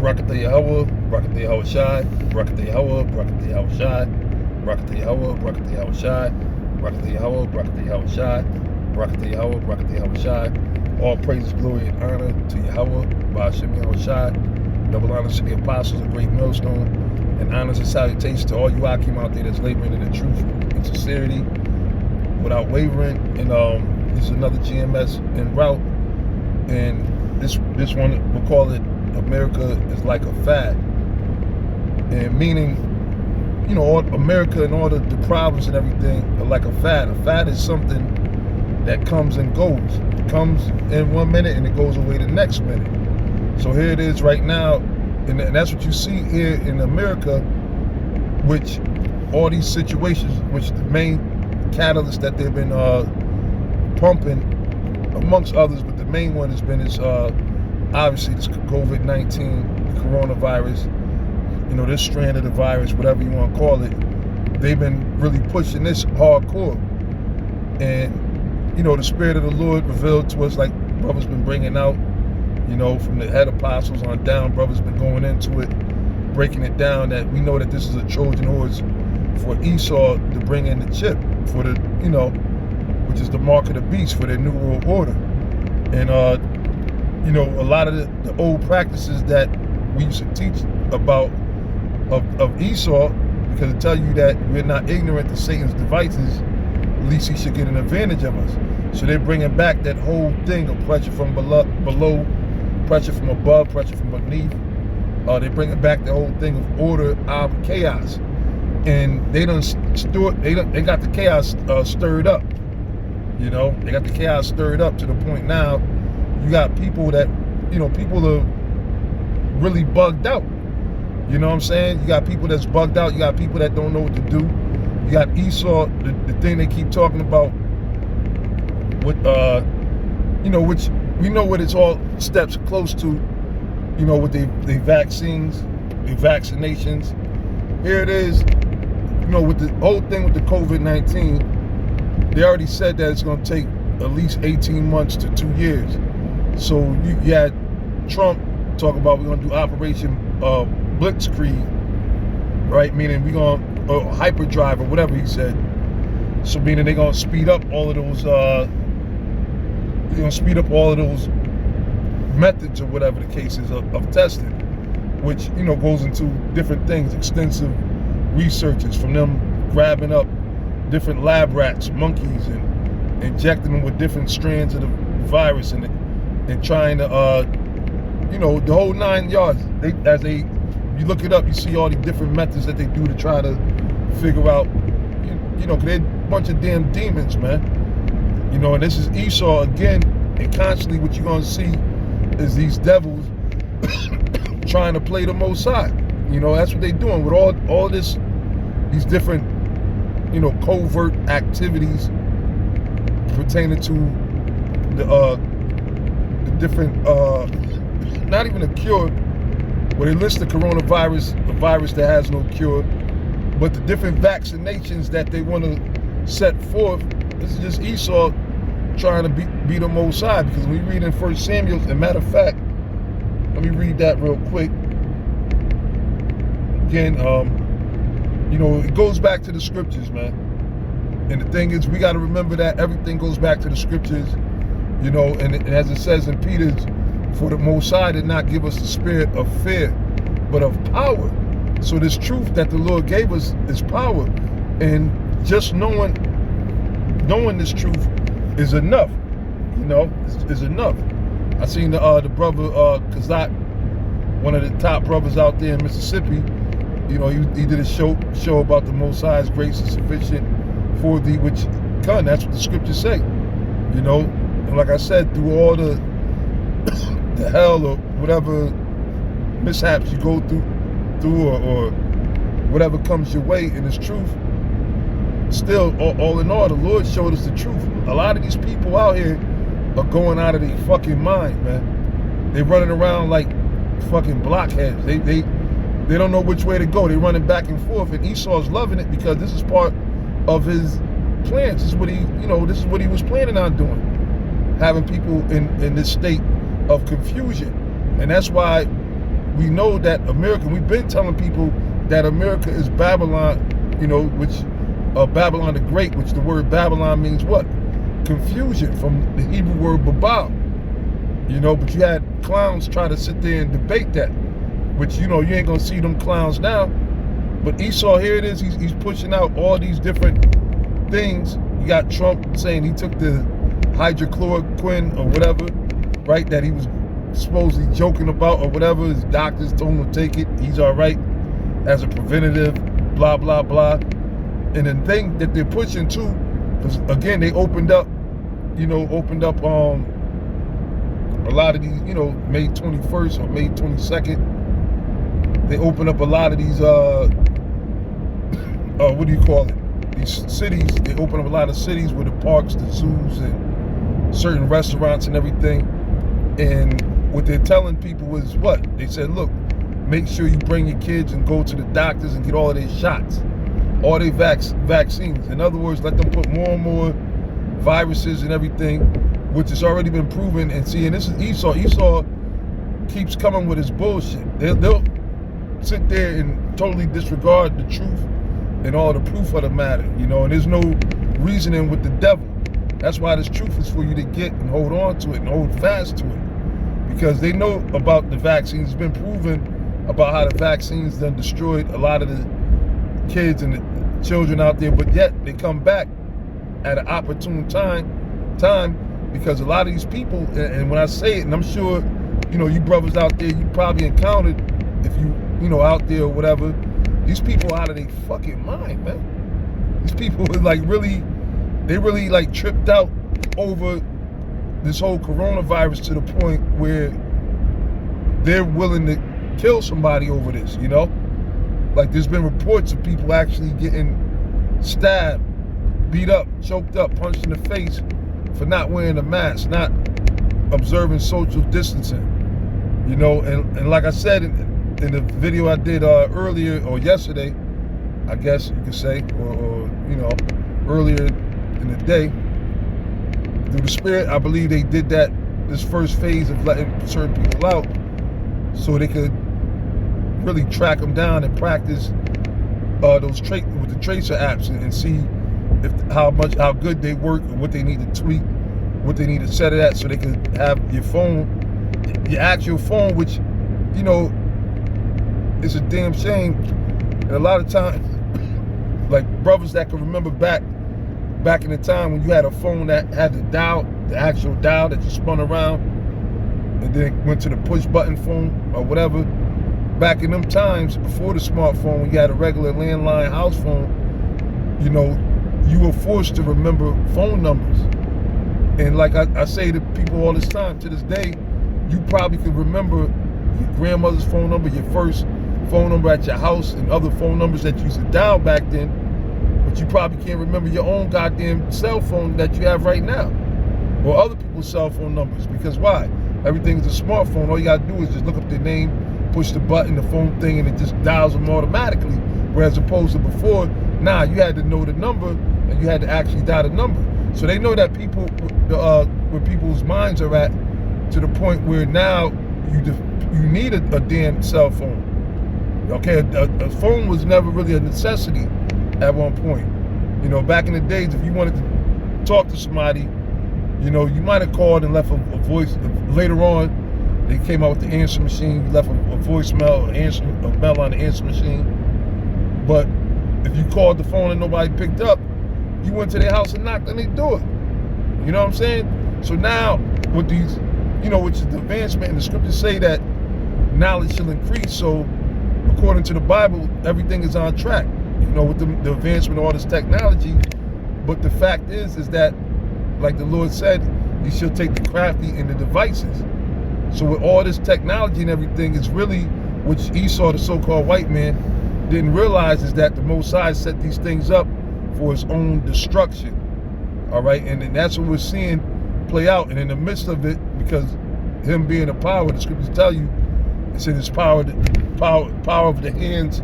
Barakatah Yahweh, Barakatah Yahweh Shai, Barakatah Yahweh, Barakatah Yahweh Shai, Barakatah Yahweh, Barakatah Yahweh Shai, Barakatah Yahweh, Barakatah Yahweh Shai, Barakatah Yahweh, Barakatah Yahweh Shai. All praises, glory, and honor to Yahweh, Ba'ashem Yahweh Shai. Double honors to the apostles, a great millstone, and honors and salutations to all you Akim out there that's laboring in the truth and sincerity without wavering. And this is another GMS en route, and this one we'll call it America is like a fad, and meaning, you know, all America and all the problems and everything are like a fad. A fad is something that comes and goes. It comes in 1 minute and it goes away the next minute. So here it is right now, and that's what you see here in America, which all these situations, which the main catalyst that they've been pumping, amongst others, but the main one has been this obviously this COVID-19, the coronavirus, you know, this strand of the virus, whatever you want to call it. They've been really pushing this hardcore. And, you know, the Spirit of the Lord revealed to us, like brothers been bringing out, you know, from the head apostles on down, brothers been going into it, breaking it down, that we know that this is a Trojan horse for Esau to bring in the chip for the, you know, which is the mark of the beast for their New World Order. And, you know, a lot of the old practices that we used to teach about of Esau, because it tells you that we're not ignorant to Satan's devices, at least he should get an advantage of us. So they're bringing back that whole thing of pressure from below, pressure from above, pressure from beneath. They're bringing back the whole thing of order out of chaos. And they got the chaos stirred up. You know, they got the chaos stirred up to the point now you got people that, you know, people are really bugged out. You know what I'm saying? You got people that's bugged out. You got people that don't know what to do. You got Esau, the thing they keep talking about with, you know, which we know what it's all steps close to, you know, with the vaccines, the vaccinations. Here it is, you know, with the whole thing with the COVID-19, they already said that it's going to take at least 18 months to 2 years. So you had Trump talk about we're going to do Operation Blitzkrieg, right? Meaning we're going to hyperdrive or whatever he said. So meaning they're going to speed up all of those, methods or whatever the case is of testing, which, you know, goes into different things, extensive researches from them grabbing up different lab rats, monkeys, and injecting them with different strands of the virus and trying to, you know, the whole 9 yards. You look it up, you see all the different methods that they do to try to figure out, you know, 'cause they're a bunch of damn demons, man. You know, and this is Esau again, and constantly what you're gonna see is these devils trying to play the Most High. You know, that's what they're doing with all these different, you know, covert activities pertaining to the different, not even a cure, where they list the coronavirus, the virus that has no cure, but the different vaccinations that they want to set forth. This is just Esau trying to be the Most High, because when we read in 1 Samuel, as a matter of fact, let me read that real quick. Again, you know, it goes back to the scriptures, man. And the thing is, we got to remember that everything goes back to the scriptures, you know, and as it says in Peter's, for the Most High did not give us the spirit of fear, but of power. So this truth that the Lord gave us is power. And just knowing this truth is enough, you know, is enough. I seen the brother Kazak, one of the top brothers out there in Mississippi. You know, he did a show about the Most High's grace is sufficient for thee, which, that's what the scriptures say. You know, and like I said, through all the hell or whatever mishaps you go through or whatever comes your way in this truth, still, all in all, the Lord showed us the truth. A lot of these people out here are going out of their fucking mind, man. They running around like fucking blockheads. They don't know which way to go. They're running back and forth, and Esau's loving it because this is part of his plans. This is what he was planning on doing, having people in this state of confusion. And that's why we know that America, we've been telling people that America is Babylon, which Babylon the Great, which the word Babylon means what? Confusion, from the Hebrew word Babel. But you had clowns try to sit there and debate that, which, you ain't gonna see them clowns now. But Esau, here it is, he's pushing out all these different things. You got Trump saying he took the hydrochloroquine or whatever, right, that he was supposedly joking about or whatever. His doctors told him to take it. He's all right as a preventative, blah, blah, blah. And the thing that they're pushing too, because again, they opened up a lot of these, May 21st or May 22nd, they opened up a lot of these, what do you call it? These cities, they opened up a lot of cities with the parks, the zoos, and certain restaurants and everything. And what they're telling people was what? They said, look, make sure you bring your kids and go to the doctors and get all of their shots, all their vaccines. In other words, let them put more and more viruses and everything, which has already been proven. And see, and this is Esau. Esau keeps coming with his bullshit. They'll sit there and totally disregard the truth and all the proof of the matter, and there's no reasoning with the devil. That's why this truth is for you to get and hold on to it and hold fast to it, because they know about the vaccines. It's been proven about how the vaccines done destroyed a lot of the kids and the children out there, but yet they come back at an opportune time, because a lot of these people, and when I say it, and I'm sure, you brothers out there, you probably encountered, if you, out there or whatever, these people out of their fucking mind, man. These people are like really like tripped out over this whole coronavirus to the point where they're willing to kill somebody over this, Like there's been reports of people actually getting stabbed, beat up, choked up, punched in the face for not wearing a mask, not observing social distancing, and like I said in the video I did earlier, or yesterday, I guess you could say, or earlier in the day, through the Spirit, I believe they did that, this first phase of letting certain people out so they could really track them down and practice those with the tracer apps and see how good they work and what they need to tweak, what they need to set it at, so they could have your phone, your actual phone, which, it's a damn shame. And a lot of times, like brothers that can remember back in the time when you had a phone that had the actual dial that you spun around, and then went to the push button phone or whatever. Back in them times, before the smartphone, when you had a regular landline house phone, you were forced to remember phone numbers. And like I say to people all this time, to this day, you probably could remember your grandmother's phone number, your first phone number at your house, and other phone numbers that you used to dial back then, but you probably can't remember your own goddamn cell phone that you have right now, or other people's cell phone numbers. Because why? Everything's a smartphone. All you gotta do is just look up their name, push the button, the phone thing, and it just dials them automatically. Whereas opposed to before, you had to know the number, and you had to actually dial the number. So they know that people, where people's minds are at, to the point where now you need a damn cell phone. Okay, a phone was never really a necessity at one point. Back in the days, if you wanted to talk to somebody, you might have called and left a voice. Later on, they came out with the answer machine. You left a voicemail, a mail on the answer machine. But if you called the phone and nobody picked up, you went to their house and knocked on their door. You know what I'm saying? So now, with these, which is the advancement, and the scriptures say that knowledge shall increase. So according to the Bible, everything is on track, with the advancement of all this technology. But the fact is that, like the Lord said, you shall take the crafty and the devices. So with all this technology and everything, it's really, which Esau, the so-called white man, didn't realize, is that the Most High set these things up for his own destruction. All right, and that's what we're seeing play out. And in the midst of it, because him being a power, the scriptures tell you, it's in his power of the hands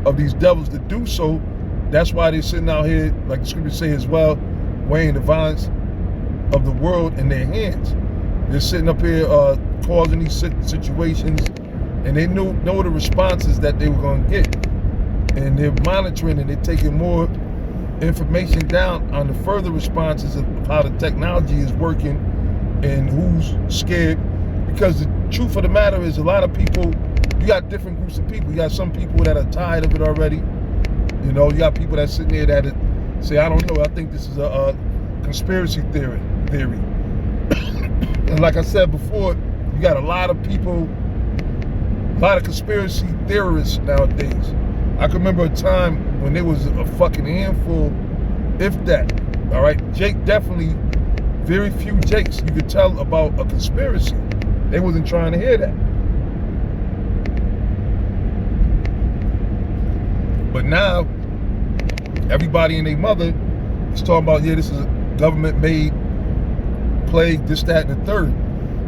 of these devils to do so. That's why they're sitting out here, like the scriptures say as well, weighing the violence of the world in their hands. They're sitting up here causing these situations and they know the responses that they were going to get, and they're monitoring and they're taking more information down on the further responses of how the technology is working and who's scared. Because the truth of the matter is, a lot of people, you got different groups of people. You got some people that are tired of it already. You know, you got people that sitting there that say, I don't know, I think this is a conspiracy theory. And like I said before, you got a lot of people, a lot of conspiracy theorists nowadays. I can remember a time when there was a fucking handful, if that. All right, Jake, definitely very few Jakes you could tell about a conspiracy. They wasn't trying to hear that. But now, everybody and their mother is talking about, yeah, this is a government-made plague, this, that, and the third.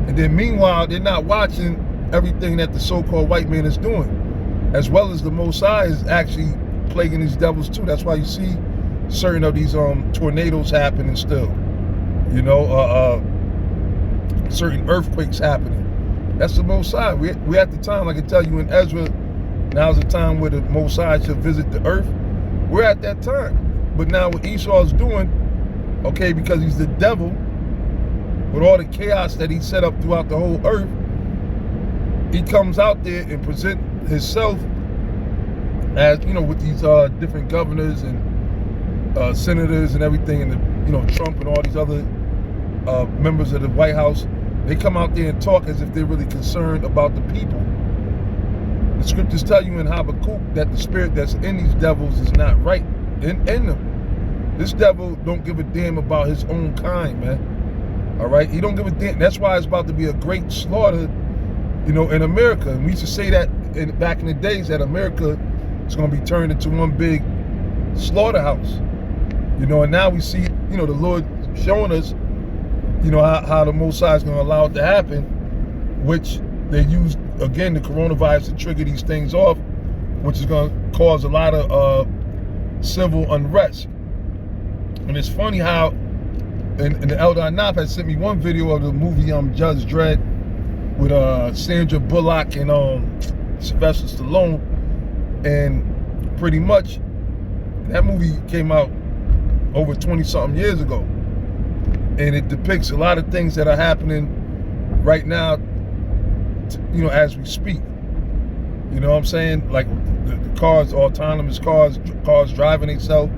And then meanwhile, they're not watching everything that the so-called white man is doing, as well as the Most High is actually plaguing these devils too. That's why you see certain of these tornadoes happening still. You know, certain earthquakes happening. That's the Most High. We at the time, I can tell you in Ezra, now's the time where the Most High should visit the earth. We're at that time. But now what Esau's doing, okay, because he's the devil, with all the chaos that he set up throughout the whole earth, he comes out there and present himself as, you know, with these different governors and senators and everything, and the, you know, Trump and all these other members of the White House. They come out there and talk as if they're really concerned about the people. The scriptures tell you in Habakkuk that the spirit that's in these devils is not right in them. This devil don't give a damn about his own kind, man. All right, he don't give a damn. That's why it's about to be a great slaughter, you know, in America. And we used to say that back in the days, that America is going to be turned into one big slaughterhouse. You know, and now we see, you know, the Lord showing us, you know, how the Most High is going to allow it to happen, which they use, again, the coronavirus to trigger these things off, which is going to cause a lot of civil unrest. And it's funny how, and the Elder Anap has sent me one video of the movie Judge Dredd with Sandra Bullock and Sylvester Stallone, and pretty much that movie came out over 20-something years ago, and it depicts a lot of things that are happening right now, you know, as we speak. You know what I'm saying? Like the cars, autonomous cars driving themselves.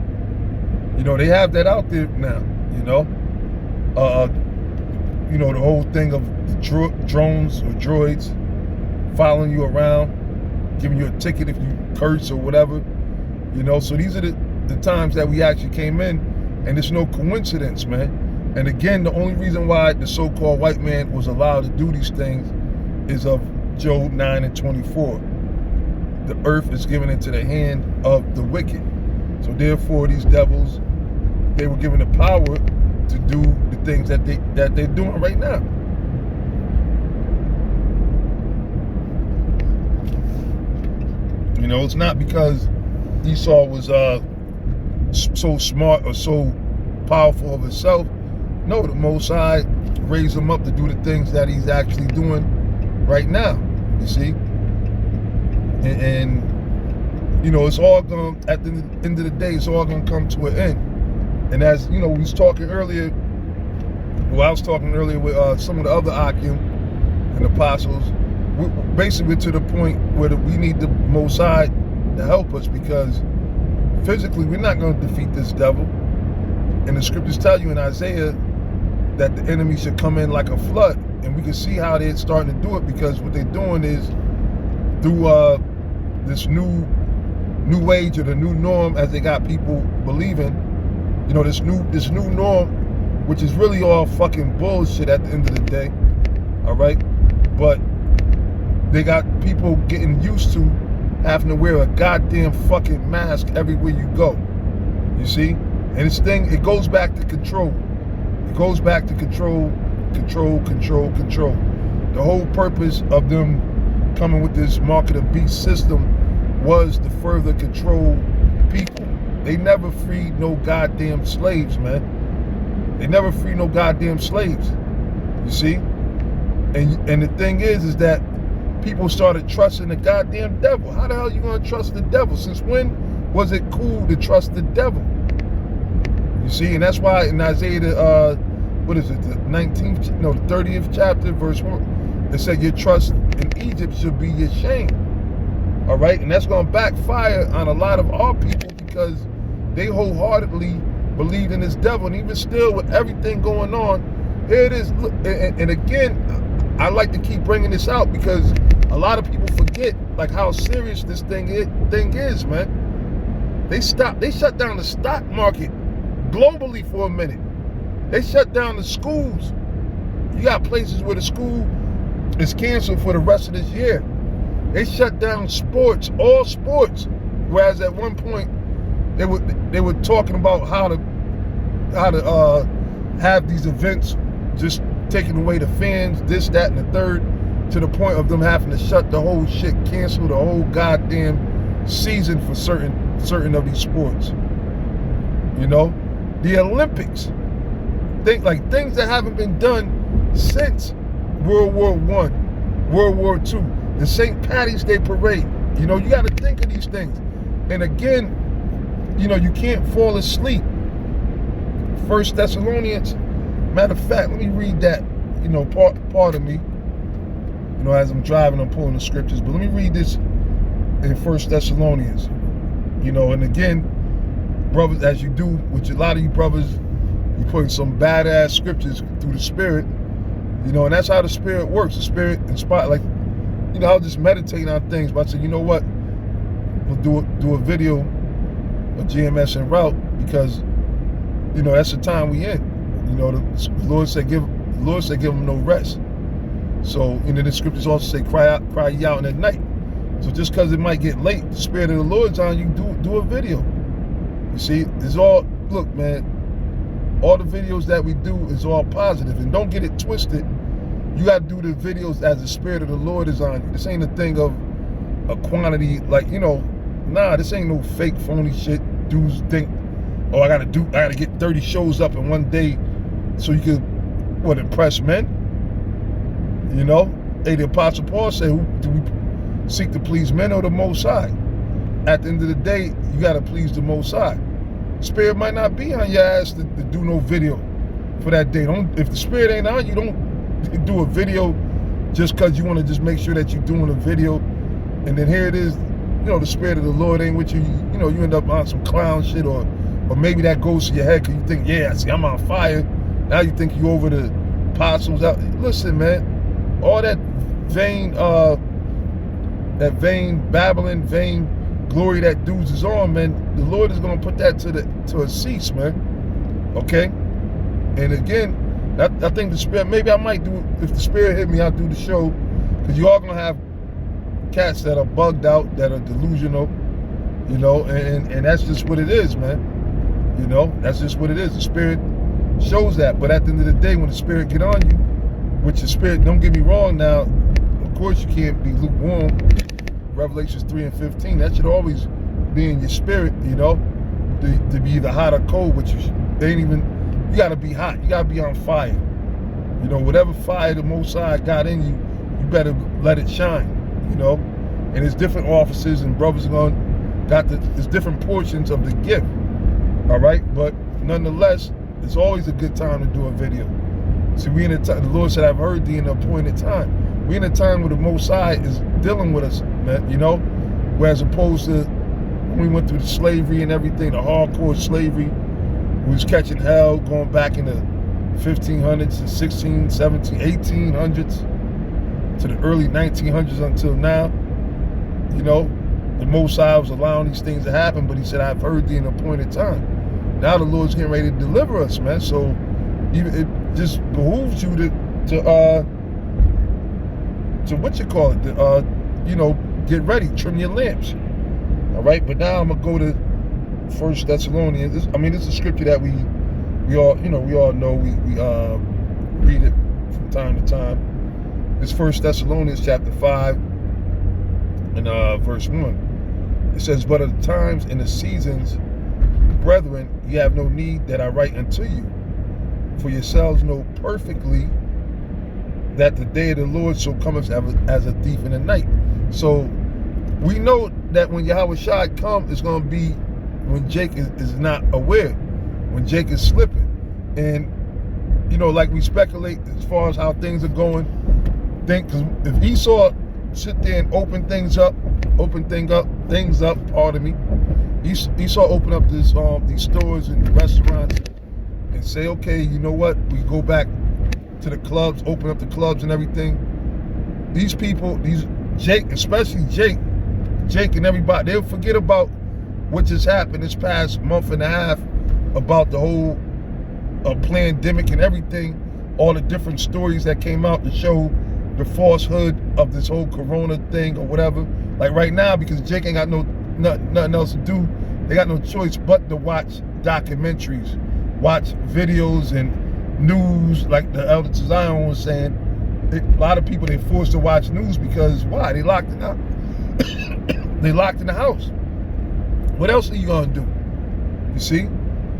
You know, they have that out there now. You know, the whole thing of the drones or droids following you around, giving you a ticket if you curse or whatever. You know, so these are the times that we actually came in, and it's no coincidence, man. And again, the only reason why the so-called white man was allowed to do these things is of Job 9:24. The earth is given into the hand of the wicked. So therefore, these devils, they were given the power to do the things that they're doing right now. You know, it's not because Esau was so smart or so powerful of himself. No, the Most High raised him up to do the things that he's actually doing right now. You see, and you know, it's all going, at the end of the day, it's all going to come to an end. And as you know, we was talking earlier. Well, I was talking earlier with some of the other Akim and apostles. We're basically to the point where we need the Most High to help us, because physically we're not going to defeat this devil. And the scriptures tell you in Isaiah that the enemy should come in like a flood. And we can see how they're starting to do it, because what they're doing is through this new age, or the new norm, as they got people believing. You know, this new norm, which is really all fucking bullshit at the end of the day. All right, but they got people getting used to having to wear a goddamn fucking mask everywhere you go. You see, and this thing, it goes back to control. It goes back to control. The whole purpose of them coming with this mark of the beast system was to further control people. They never freed no goddamn slaves, man. They never freed no goddamn slaves. You see? And the thing is that people started trusting the goddamn devil. How the hell you gonna trust the devil? Since when was it cool to trust the devil? You see, and that's why in Isaiah, the 30th chapter, verse 1, it said your trust in Egypt should be your shame. All right, and that's gonna backfire on a lot of our people because they wholeheartedly believed in this devil, and even still with everything going on, here it is. Look, and again, I like to keep bringing this out because a lot of people forget like how serious this thing is, man. They shut down the stock market globally for a minute. They shut down the schools. You got places where the school is canceled for the rest of this year. They shut down sports, all sports. Whereas at one point they were talking about how to have these events, just taking away the fans, this, that, and the third, to the point of them having to shut the whole shit, cancel the whole goddamn season for certain of these sports. You know, the Olympics, things that haven't been done since World War I, World War II, the St. Patty's Day parade. You know, you got to think of these things. And again, you know, you can't fall asleep. 1 Thessalonians, matter of fact, let me read that, you know, part of me. You know, as I'm driving, I'm pulling the scriptures, but let me read this in 1 Thessalonians. You know, and again, brothers, as you do with a lot of you brothers, you putting some badass scriptures through the Spirit. You know, and that's how the Spirit works. The Spirit inspires, like, you know, I'll just meditate on things, but I said, you know what, we'll do a video of GMS en route because, you know, that's the time we in. You know, the Lord said give them no rest. So, you know, the scriptures also say cry ye out in the night. So just because it might get late, the Spirit of the Lord's on you, do a video. You see, it's all, look, man, all the videos that we do is all positive. And don't get it twisted. You got to do the videos as the Spirit of the Lord is on you. This ain't a thing of a quantity, like, you know, nah, this ain't no fake, phony shit. Dudes think, oh, I gotta get 30 shows up in one day so you could, impress men? You know? Hey, the Apostle Paul said, do we seek to please men or the Most High? At the end of the day, you gotta please the Most High. Spirit might not be on your ass to do no video for that day. If the Spirit ain't on you, don't do a video just because you want to just make sure that you're doing a video, and then here it is, you know, the Spirit of the Lord ain't with you. You know, you end up on some clown shit, or maybe that goes to your head because you think, yeah, see, I'm on fire. Now you think you over the apostles out. Listen, man, all that vain babbling, vain glory that dudes is on, man, the Lord is gonna put that to a cease, man. Okay? And again, I think the Spirit, maybe I might do, if the Spirit hit me, I'll do the show, because you all gonna have cats that are bugged out, that are delusional, you know, and that's just what it is, man. You know, that's just what it is. The Spirit shows that. But at the end of the day, when the Spirit get on you, which the Spirit, don't get me wrong now, of course you can't be lukewarm. Revelations 3:15, that should always be in your spirit, you know, to be either hot or cold, which you gotta be hot, you gotta be on fire. You know, whatever fire the Most High got in you, you better let it shine, you know. And there's different offices, and brothers there's different portions of the gift, all right? But nonetheless, it's always a good time to do a video. See, we in a time, the Lord said, I've heard thee in the appointed time. We in a time where the Most High is dealing with us, man, you know, whereas opposed to when we went through the slavery and everything, the hardcore slavery, we was catching hell going back in the 1500s to 16, 17, 1800s to the early 1900s until now. You know, the Most High was allowing these things to happen, but he said, I've heard thee in the appointed time. Now the Lord's getting ready to deliver us, man. So it just behooves you to what you call it, you know, get ready, trim your lamps. All right, but now I'm gonna go to 1 Thessalonians. This is a scripture that we all, you know, we all know. We read it from time to time. It's 1 Thessalonians chapter 5 and verse 1. It says, but at the times and the seasons, brethren, ye have no need that I write unto you. For yourselves know perfectly that the day of the Lord shall come as a thief in the night. So we know that when Yahweh Shai comes, it's going to be when Jake is not aware, when Jake is slipping. And, you know, like we speculate as far as how things are going, because if Esau sit there and open things up, pardon me, Esau open up this these stores and restaurants and say, okay, you know what, we go back to the clubs, open up the clubs and everything. These people, Jake, especially Jake and everybody, they'll forget about what just happened this past month and a half about the whole pandemic and everything, all the different stories that came out to show the falsehood of this whole corona thing or whatever. Like right now, because Jake ain't got nothing else to do, they got no choice but to watch documentaries, watch videos and news. Like the Elder Zion was saying, a lot of people, they're forced to watch news because why? They locked in the house. What else are you gonna do? You see?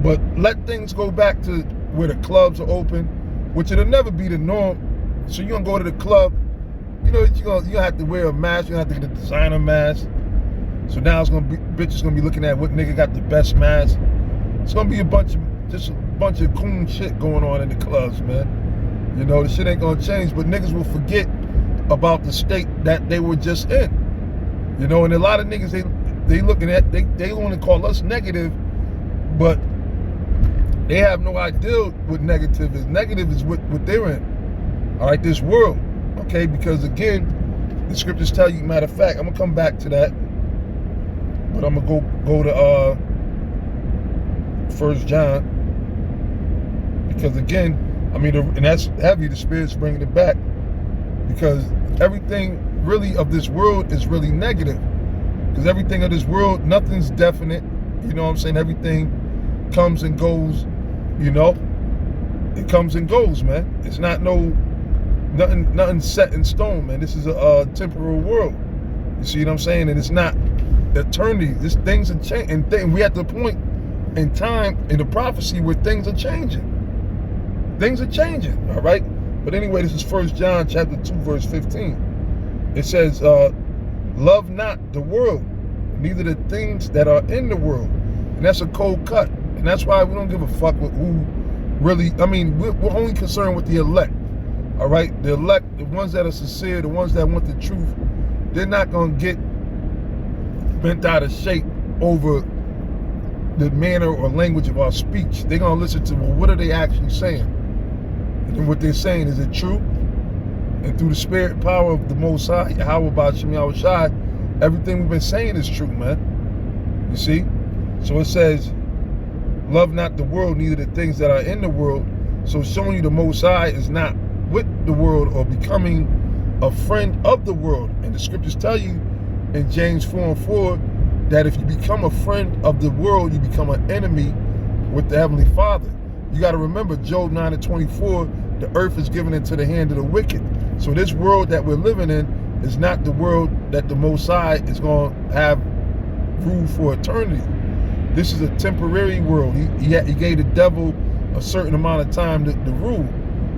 But let things go back to where the clubs are open, which it'll never be the norm. So you're gonna go to the club, you know, you're gonna have to wear a mask, you're gonna have to get a designer mask. So now it's gonna be, bitches gonna be looking at what nigga got the best mask. It's gonna be a bunch of coon shit going on in the clubs, man. You know, the shit ain't gonna change, but niggas will forget about the state that they were just in. You know, and a lot of niggas, they looking at, they want to call us negative, but they have no idea what negative is. Negative is what they're in. All right, this world. Okay, because again, the scriptures tell you, matter of fact, I'm gonna come back to that, but I'm gonna go to 1 John, because again, I mean, and that's heavy, the Spirit's bringing it back, because everything really of this world is really negative, because everything of this world, nothing's definite, you know what I'm saying? Everything comes and goes, you know? It comes and goes, man. It's not nothing set in stone, man. This is a temporal world. You see what I'm saying? And it's not eternity. This things are changing, and we at the point in time in the prophecy where things are changing. Things are changing, all right? But anyway, this is 1 John chapter 2, verse 15. It says, love not the world, neither the things that are in the world. And that's a cold cut. And that's why we don't give a fuck with who really, I mean, we're only concerned with the elect. All right? The elect, the ones that are sincere, the ones that want the truth, they're not going to get bent out of shape over the manner or language of our speech. They're going to listen to, well, what are they actually saying? And what they're saying, is it true? And through the spirit and power of the Most High, Yahweh Ba'Shem Yahweh Shai, everything we've been saying is true, man. You see? So it says, love not the world, neither the things that are in the world. So showing you the Most High is not with the world or becoming a friend of the world. And the scriptures tell you in James 4:4 that if you become a friend of the world, you become an enemy with the Heavenly Father. You got to remember, Job 9:24, the earth is given into the hand of the wicked. So this world that we're living in is not the world that the Most High is going to have rule for eternity. This is a temporary world. He gave the devil a certain amount of time to rule.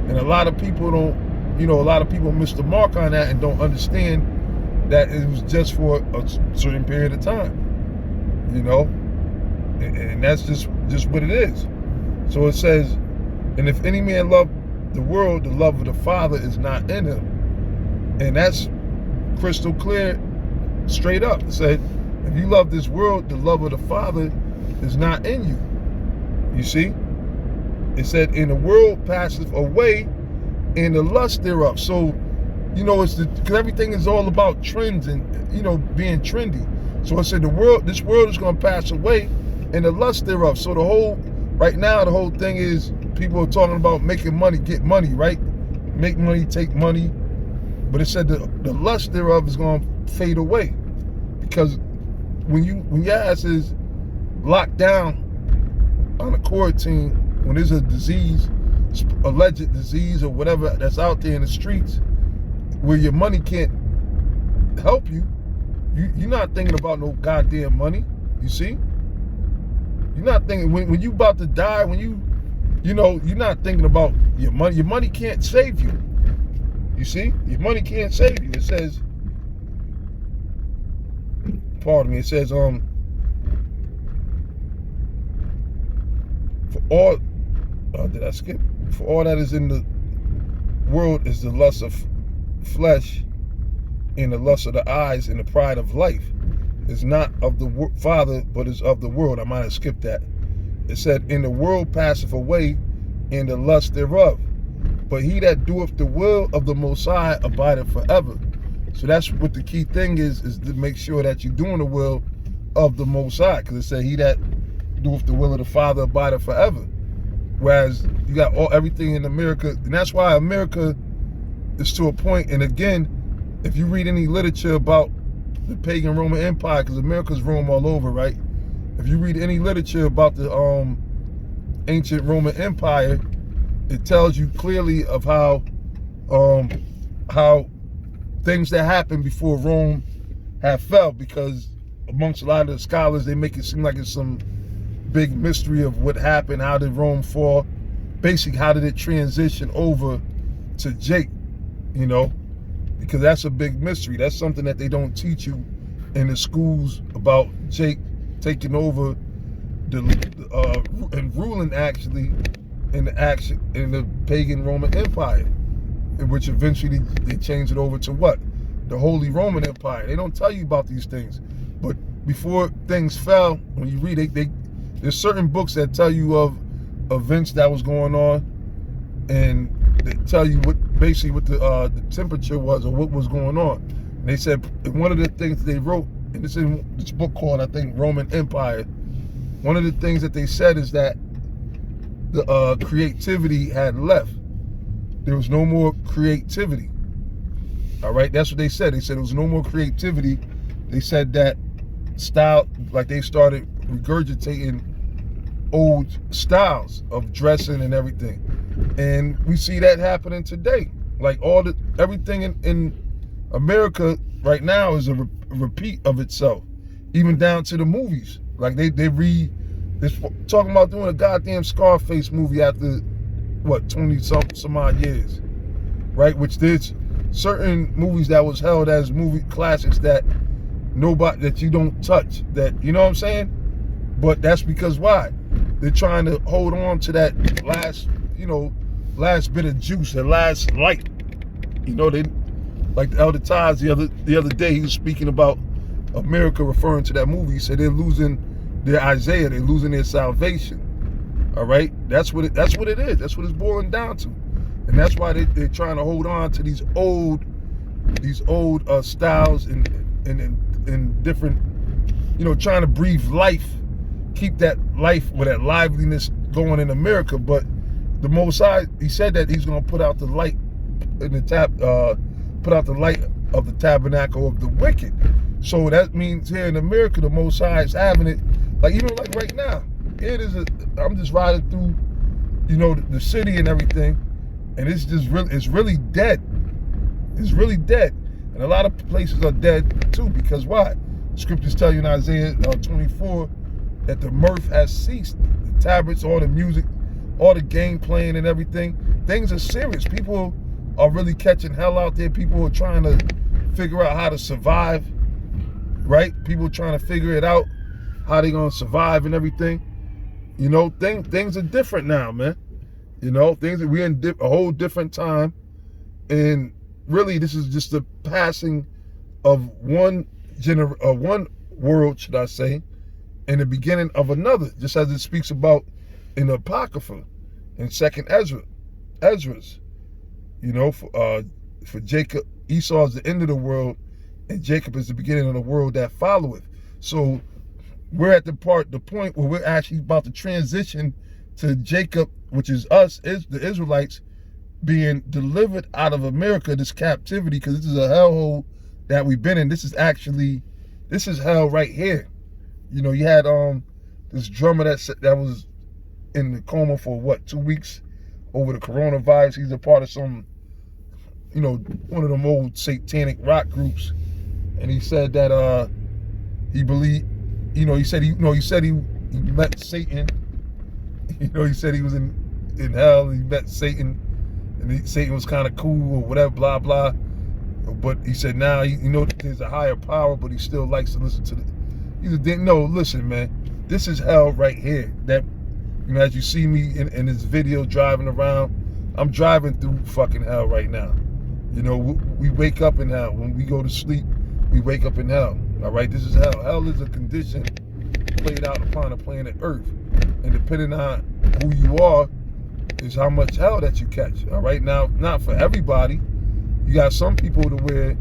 And a lot of people don't, you know, a lot of people miss the mark on that and don't understand that it was just for a certain period of time, you know? And that's just what it is. So it says, and if any man love the world, the love of the Father is not in him. And that's crystal clear, straight up. It said, if you love this world, the love of the Father is not in you. You see? It said, and the world passeth away, and the lust thereof. So, you know, because everything is all about trends and, you know, being trendy. So it said this world is going to pass away, and the lust thereof. So the whole, right now, the whole thing is people are talking about making money, get money, right? Make money, take money. But it said the lust thereof is going to fade away, because when your ass is locked down on a quarantine, when there's a disease, alleged disease or whatever that's out there in the streets, where your money can't help you, you're not thinking about no goddamn money. You see? You're not thinking, when you about to die, when you know, you're not thinking about your money. Your money can't save you. You see, your money can't save you. It says, pardon me, it says, for all, did I skip? For all that is in the world is the lust of flesh and the lust of the eyes and the pride of life. It's not of the Father, but is of the world. I might have skipped that. It said, in the world passeth away, and the lust thereof. But he that doeth the will of the Most High abideth forever. So that's what the key thing is to make sure that you're doing the will of the Most High. Because it said, he that doeth the will of the Father abideth forever. Whereas you got everything in America, and that's why America is to a point. And again, if you read any literature about the pagan Roman Empire, because America's roam all over, right? If you read any literature about the ancient Roman Empire, it tells you clearly of how things that happened before Rome have fell, because amongst a lot of the scholars, they make it seem like it's some big mystery of what happened. How did Rome fall? Basically, how did it transition over to Jake, you know? Because that's a big mystery. That's something that they don't teach you in the schools about Jake taking over and ruling actually in the pagan Roman Empire, in which eventually they changed it over to what? The Holy Roman Empire. They don't tell you about these things. But before things fell, when you read it, there's certain books that tell you of events that was going on, and they tell you basically what the temperature was or what was going on. And they said one of the things they wrote, and it's in this book called, I think, Roman Empire, one of the things that they said is that the creativity had left. There was no more creativity. All right, that's what they said. They said there was no more creativity. They said that style, like they started regurgitating old styles of dressing and everything. And we see that happening today. Like everything in America right now is a repeat of itself, even down to the movies. Like they're talking about doing a goddamn Scarface movie after what, 20 some odd years, right? Which there's certain movies that was held as movie classics that you don't touch, that, you know what I'm saying? But that's because why? They're trying to hold on to that last bit of juice, that last light. You know, they, like the Elder Taz the other day, he was speaking about America, referring to that movie. He said they're losing their Isaiah, they're losing their salvation. All right, that's what it is. That's what it's boiling down to, and that's why they're trying to hold on to these old styles and different, trying to breathe life, keep that life with that liveliness going in America. But the Most High, he said that he's going to put out the light in the put out the light of the tabernacle of the wicked. So that means here in America, the Most High is having it, like even like right now. Here it is. I'm just riding through, the city and everything, and it's really dead. It's really dead, and a lot of places are dead too. Because why? Scriptures tell you in Isaiah 24 that the mirth has ceased. The tabrets, all the music, all the game playing and everything. Things are serious. People are really catching hell out there. People are trying to figure out how to survive, right? People trying to figure it out, how they gonna survive and everything. Things are different now, man. We're in a whole different time, and really this is just the passing of one world, should I say, and the beginning of another, just as it speaks about in the Apocrypha, in 2nd Ezra's. For Jacob, Esau is the end of the world, and Jacob is the beginning of the world that followeth. So we're at the point where we're actually about to transition to Jacob, which is us, is the Israelites, being delivered out of America, this captivity, because this is a hellhole that we've been in. This is hell right here. You had this drummer that was in the coma for what, 2 weeks over the coronavirus. He's a part of some, one of them old satanic rock groups, and he said that he believed, he said he met Satan. He said he was in hell and he met Satan and Satan was kind of cool or whatever, blah blah. But he said now there's a higher power, but he still likes to listen to the. He didn't know. Listen, man, this is hell right here. That as you see me in this video driving around, I'm driving through fucking hell right now. We wake up in hell. When we go to sleep, we wake up in hell. All right, this is hell. Hell is a condition played out upon the planet Earth, and depending on who you are, is how much hell that you catch. All right, now not for everybody. You got some people to where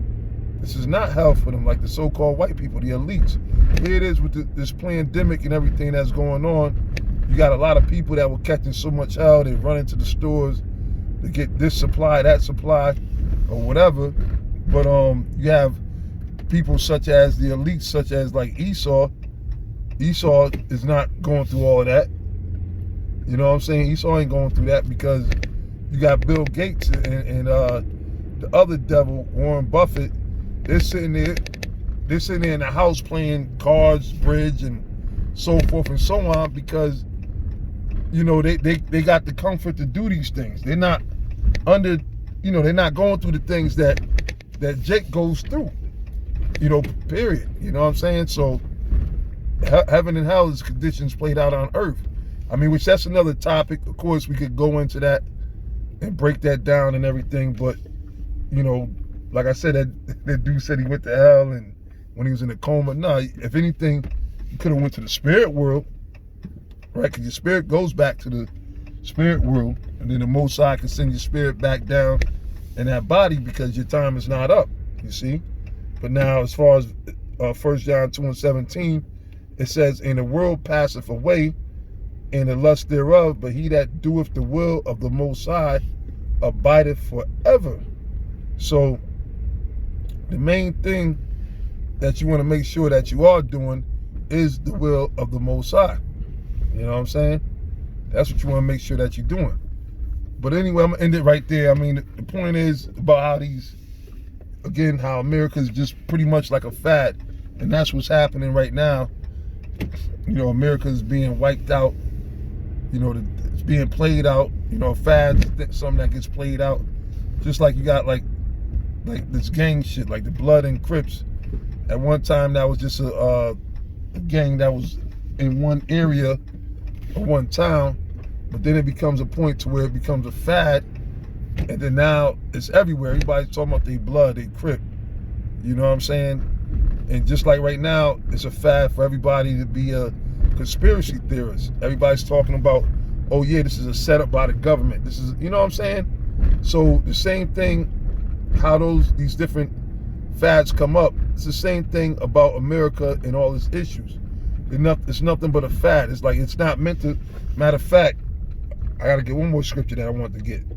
this is not hell for them, like the so-called white people, the elites. Here it is with this pandemic and everything that's going on. You got a lot of people that were catching so much hell, they run into the stores to get this supply, that supply, or whatever. But you have people such as the elites, such as like Esau. Esau is not going through all of that. You know what I'm saying? Esau ain't going through that because you got Bill Gates and the other devil, Warren Buffett. They're sitting there in the house playing cards, bridge, and so forth and so on because they got the comfort to do these things. They're not under, they're not going through the things that Jake goes through. Period. You know what I'm saying? So heaven and hell is conditions played out on earth. I mean, which that's another topic. Of course, we could go into that and break that down and everything. But, like I said, that dude said he went to hell and when he was in a coma. No, if anything, he could have went to the spirit world, right? Because your spirit goes back to the spirit world. And then the Most High can send your spirit back down in that body because your time is not up, you see? But now, as far as 1 John 2:17, it says, "And the world passeth away, and the lust thereof, but he that doeth the will of the Most High abideth forever." So the main thing that you want to make sure that you are doing is the will of the Most High. You know what I'm saying? That's what you want to make sure that you're doing. But anyway, I'm going to end it right there. I mean, the point is about how America is just pretty much like a fad. And that's what's happening right now. America is being wiped out. It's being played out. Fads, something that gets played out. Just like you got like this gang shit, like the Blood and Crips. At one time, that was just a gang that was in one area or one town. But then it becomes a point to where it becomes a fad. And then now it's everywhere. Everybody's talking about they Blood, they Crip. You know what I'm saying? And just like right now, it's a fad for everybody to be a conspiracy theorist. Everybody's talking about, oh yeah, this is a setup by the government. This is, you know what I'm saying? So the same thing, how these different fads come up, it's the same thing about America and all its issues. It's nothing but a fad. It's like, it's not meant to, matter of fact, I gotta get one more scripture that I want to get.